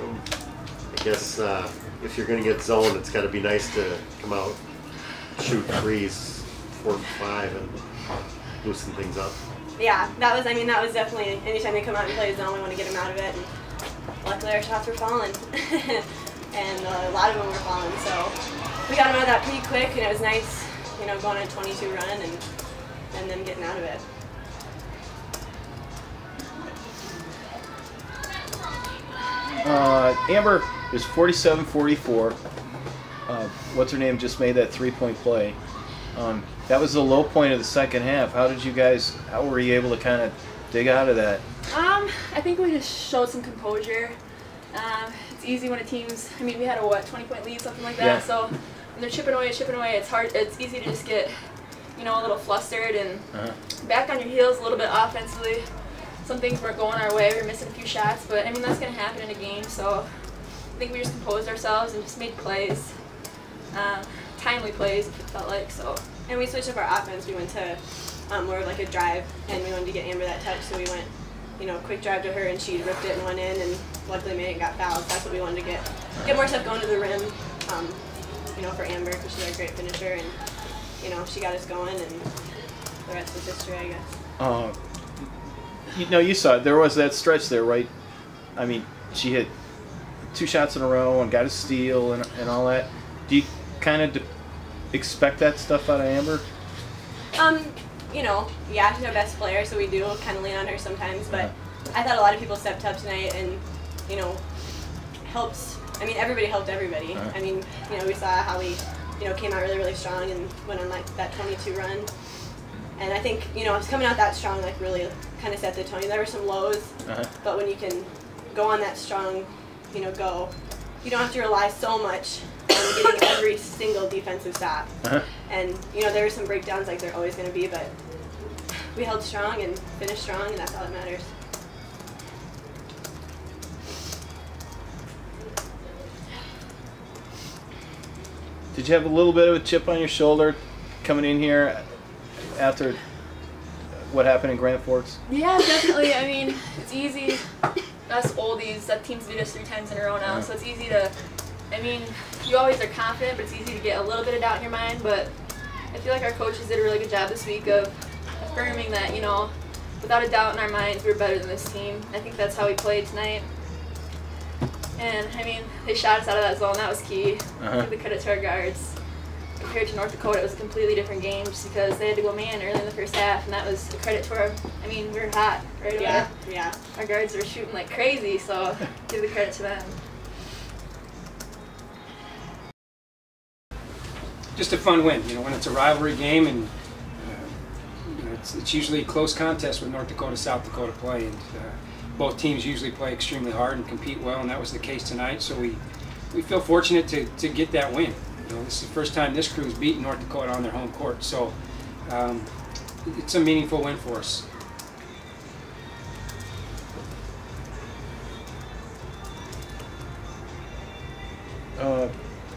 I guess if you're going to get zoned, it's got to be nice to come out, shoot threes, 4 and 5, and loosen things up. Yeah, that was definitely, anytime they come out and play a zone, we want to get them out of it. And luckily our shots were falling, and a lot of them were falling. So we got them out of that pretty quick, and it was nice, you know, going on a 22 run and then getting out of it. Amber is 47-44. What's her name just made that 3-point play. That was the low point of the second half. How were you able to kind of dig out of that? I think we just showed some composure. It's easy when a team's, we had a 20-point lead, something like that. Yeah. So when they're chipping away, it's hard. It's easy to just get, a little flustered and back on your heels a little bit offensively. Some things weren't going our way. We were missing a few shots, but that's going to happen in a game. So I think we just composed ourselves and just made plays, timely plays, if it felt like. So. And we switched up our offense. We went to more of like a drive, and we wanted to get Amber that touch, so we went, quick drive to her, and she ripped it and went in, and luckily made it and got fouled. That's what we wanted to get more stuff going to the rim, for Amber, because she's a great finisher, and she got us going, and the rest is history, I guess. You saw it. There was that stretch there, right? She hit 2 shots in a row and got a steal and all that. Do you kind of expect that stuff out of Amber? Yeah, she's our best player, so we do kind of lean on her sometimes, but I thought a lot of people stepped up tonight and, helps. Everybody helped everybody. We saw how we, came out really, really strong and went on like that 22 run. And I think, coming out that strong, like really kind of set the tone. There were some lows, but when you can go on that strong, you don't have to rely so much on getting every single defensive stop. And, there were some breakdowns like there always going to be, but we held strong and finished strong, and that's all that matters. Did you have a little bit of a chip on your shoulder coming in here after what happened in Grand Forks? Yeah, definitely. It's easy. Us oldies, that team's beat us 3 times in a row now, so it's easy to, you always are confident, but it's easy to get a little bit of doubt in your mind. But I feel like our coaches did a really good job this week of affirming that, without a doubt in our minds, we're better than this team. I think that's how we played tonight. And, they shot us out of that zone. That was key. Give the credit to our guards. Compared to North Dakota, it was a completely different game just because they had to go man early in the first half, and that was a credit to our, we were hot right away. Yeah. Our guards were shooting like crazy, so give the credit to them. Just a fun win, when it's a rivalry game, and it's usually a close contest with North Dakota, South Dakota play, and both teams usually play extremely hard and compete well, and that was the case tonight. So we feel fortunate to get that win. This is the first time this crew's beaten North Dakota on their home court, so it's a meaningful win for us.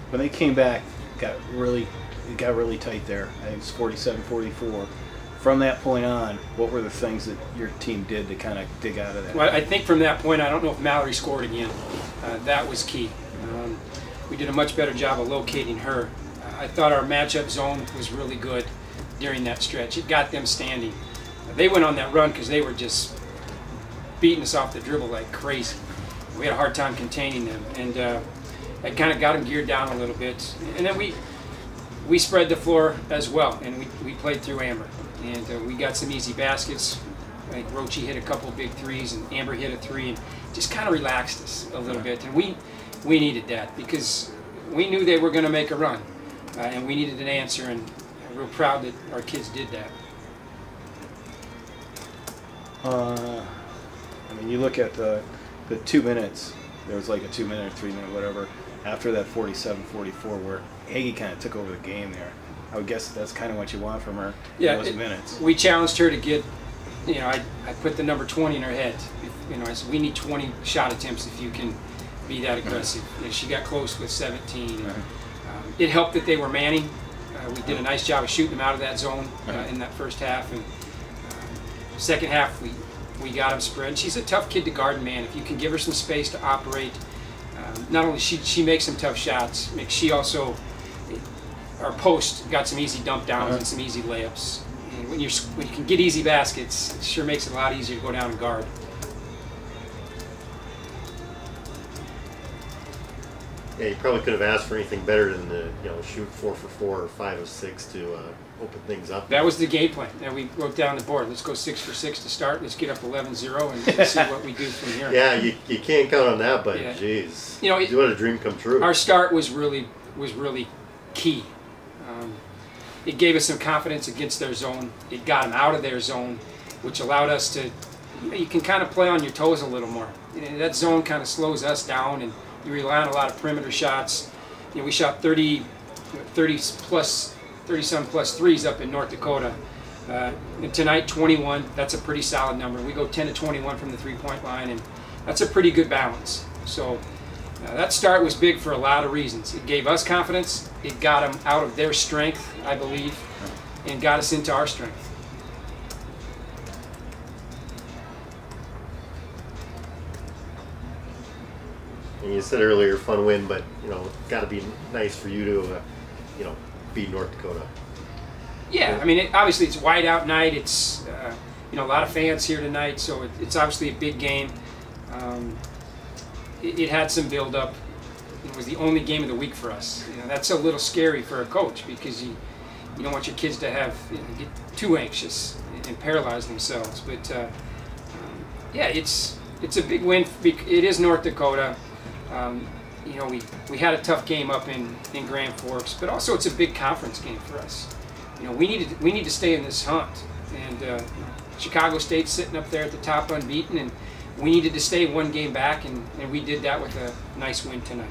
When they came back, it got really tight there. I think it's 47-44. From that point on, what were the things that your team did to kind of dig out of that? Well, I think from that point, I don't know if Mallory scored again. That was key. We did a much better job of locating her. I thought our matchup zone was really good during that stretch. It got them standing. They went on that run because they were just beating us off the dribble like crazy. We had a hard time containing them, and that kind of got them geared down a little bit. And then we spread the floor as well, and we played through Amber. And we got some easy baskets. I think Rochi hit a couple of big threes, and Amber hit a 3, and just kind of relaxed us a little bit. And we needed that because we knew they were going to make a run, and we needed an answer, and I'm real proud that our kids did that. You look at the 2 minutes, there was like a 2 minute or 3 minute, whatever, after that 47-44 where Hegge kind of took over the game there. I would guess that's kind of what you want from her in those minutes. We challenged her to get, I put the number 20 in her head. I said, we need 20 shot attempts if you can be that aggressive. She got close with 17. It helped that they were manning. We did a nice job of shooting them out of that zone in that first half. And second half, we got them spread. She's a tough kid to guard, man. If you can give her some space to operate, Not only she makes some tough shots, she also, our post got some easy dump downs and some easy layups. And when you can get easy baskets, it sure makes it a lot easier to go down and guard. Yeah, you probably could have asked for anything better than to shoot 4 for 4 or 5 of 6 to open things up. That was the game plan. And we wrote down the board. Let's go 6 for 6 to start. Let's get up 11-0 and see what we do from here. Yeah, you can't count on that, but yeah. Geez, you let a dream come true. Our start was really key. It gave us some confidence against their zone. It got them out of their zone, which allowed us to. You can kind of play on your toes a little more. That zone kind of slows us down, and you rely on a lot of perimeter shots. We shot 30 some plus threes up in North Dakota. And tonight, 21. That's a pretty solid number. We go 10 to 21 from the three-point line, and that's a pretty good balance. So that start was big for a lot of reasons. It gave us confidence. It got them out of their strength, I believe, and got us into our strength. And you said earlier, fun win, but it's got to be nice for you to, beat North Dakota. Yeah, I mean, obviously it's whiteout night. It's a lot of fans here tonight, so it's obviously a big game. It had some build-up. It was the only game of the week for us. That's a little scary for a coach because you don't want your kids to get too anxious and paralyze themselves. But yeah, it's a big win. It is North Dakota. We had a tough game up in Grand Forks, but also it's a big conference game for us. We need to stay in this hunt, and Chicago State's sitting up there at the top unbeaten, and we needed to stay one game back, and we did that with a nice win tonight.